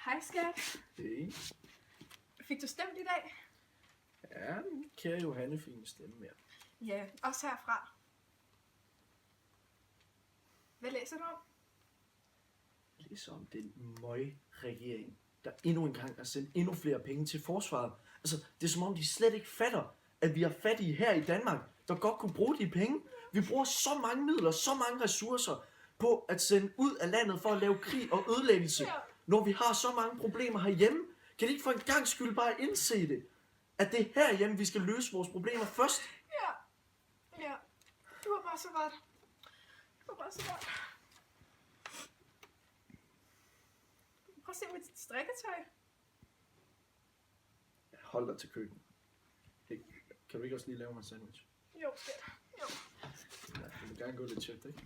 Hej skat. Hey. Fik du stemt i dag? Ja, den kære Johanne fik en stemme mere. Ja, også herfra. Hvad læser du om? Ligesom den møgregering, der endnu engang har sendt endnu flere penge til forsvaret. Altså, det er som om de slet ikke fatter, at vi er fattige her i Danmark, der godt kunne bruge de penge. Vi bruger så mange midler, så mange ressourcer på at sende ud af landet for at lave krig og ødelæggelse, når vi har så mange problemer herhjemme. Kan de ikke for en gang skyld bare indse det? At det er herhjemme, vi skal løse vores problemer først? Ja. Du har bare så ret. Prøv at se mit strikketøj. Hold dig til køkkenet. Hey, kan du ikke også lige lave mig en sandwich? Jo, skat. Jo. Ja, jeg vil gerne gå lidt tjept, ikke?